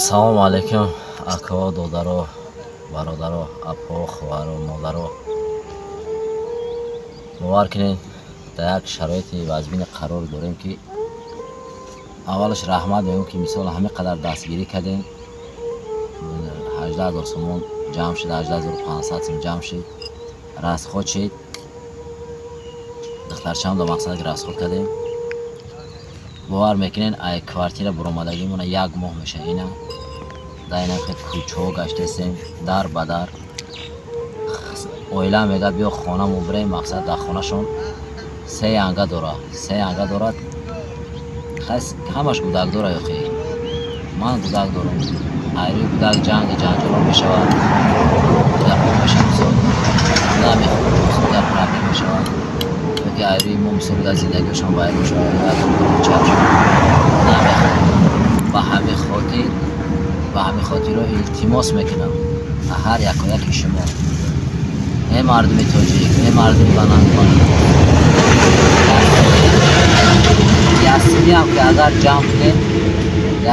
Салому алейкум, ако, додаро, бародаро, апо, хуваро, модаро. бовар кунед дар як шароити вазбини қарор дорем ки аввалаш раҳмат мегӯям ки мисол ҳамин қадар дастгирӣ кардем, 18000 сомон ҷамъ шуд, 18500 сом ҷамъ шуд, расход шуд. духтарчаам до мақсад расход кардем. бовар мекунед ай квартира буромадагимона 1 моҳ меша. ина дар ина кӯчаҳо гаштесем дар ба дар. оила мега биё хонамо бирем, мақсад дар хонашон 3 анга дорад. 3 анга дорад. ҳамаш гудак дора ёхе. ман гудак дорам. айри гудак ҷанҷоло мешавад. гапо мешавад. намехоҳад гап рабӣ мешавад. yoki ayri мо мисол дар зиндагиашон вайрон мешавад. намехоҳад. ба ҳамин хотиро илтимос мекунам ҳар якояки шумо, не мардуми тоҷик, не мардуми банангон, ясмиам ки агар ҷамъ кунем,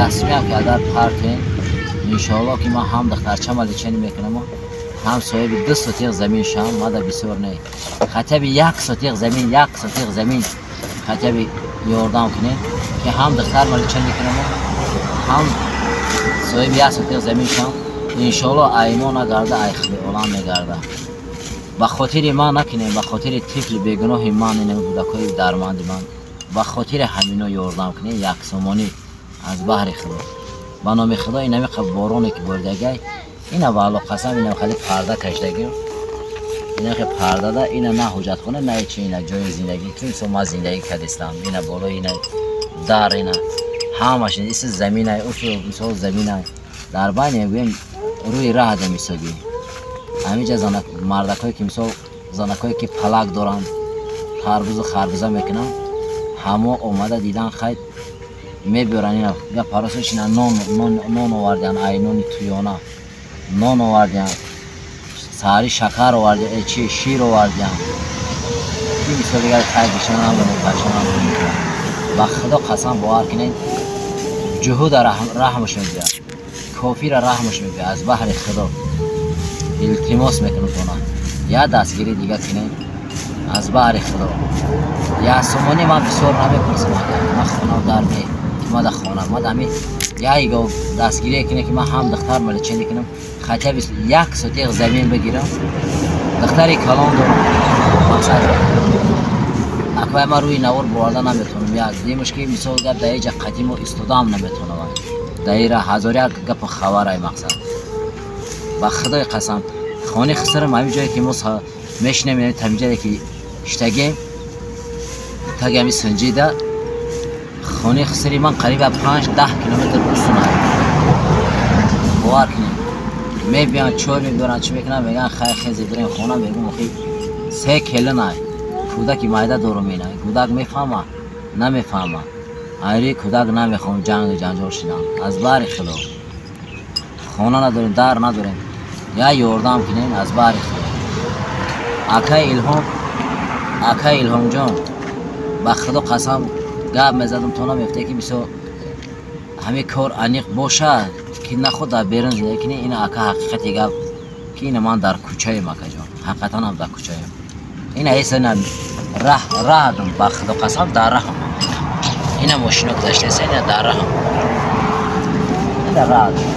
ясмиам ки агар пар кунем, иншоалло ки ман ҳам духтарчама личени мекунам, ҳам соҳиби 2 сотиқ замин шам. мада бисёр не, хотя би 1 сотиқ замин хотя би ёрдам кунем ки ҳам духтарма личен мекунам, ҳам соҳиби 1 сотиқ замин шам. иншоалло аймон нагарда, айхли олам мегарда. ба хотири ман накунем, ба хотири тифли бегуноҳи ман, ин кӯдакои дарманди ман, ба хотири ҳамино ёрдам кунем. яксомонӣ аз баҳри худо, ба номи худо. инами бороне ки боридагай, ина валло қасам, ина хали парда кашдаги, ина ки пардада, ина на ҳоҷатхона, на ҳеҷ чӣ, ина ҷои зиндагӣ ки мисол ман зиндагӣ кардистам. ина боло, ина дар, ина ҳамаш иси заминай, учу мисол заминай дар байни мегӯем рӯи раҳ демисоги. ҳаминҷа мардакое ки мисол занакое ки палак доранд, тарбузу харбуза мекунанд, ҳамо омада дидан хайд мебиёранд. ина га паросош ина нон овардиан, айнони туёна нон овардиан, саҳари шакар овардиан, чи шир овардиан. ки мисол дигар хайд бишанам пашанам. ба худо қасам бовар кунед, ҷуҳуда раҳмаш мебиёд, кофира раҳмаш мебиёд. аз баҳри худо илтимос мекунам тона я дастгирӣ дига кунед, аз баҳри худо. ясомонӣ ман бисёр намепурсам. ман хонам дар не мада хона мада ҳамин яйго дастгирие кунем ки ман ҳам духтарма личени кунам, хотя би 1 сотиқ замин бигирам. духтари калон дорам, мақсад акбай ман рӯи навор боварда наметавонам. як демуш ки мисол гап дар еҷа қадимо истодам наметавонам. даира ҳазоряк гапо хабарай. мақсад ба худои қасам хони хисарам ҳамин ҷое ки мо мешинем, ҳамин ҷое ки штагем тагами санҷида хони хисари ман қариба 5-10 километр устунай. бовар кунем мебиёнд чой мебиёранд, чӣ мекунанд, мегӯянд хай хези бирем хона. мегӯям охи 3 келинай кӯдаки майда дорум. инай кӯдак мефаҳма намефаҳма, айри кӯдак намехоҳам ҷангу ҷанҷол шидан. аз баҳри худо хона надорем, дар надорем, я ёрдам кунем аз баҳри худо. акай илҳомҷон, ба худо қасам гап мезадам, то намефтае ки бисёр ҳамин кор аниқ бошад ки нахуд дар берун зиндагӣ кунӣ. ина ака ҳақиқати гап ки ина ман дар кӯчаем. акаҷон ҳақиқатанам дар кӯчаем. ина ҳесана раҳдум, ба худо қасам дар раҳам. ина мошино гузаштаеса, ина дар раҳам, ина раҳдум.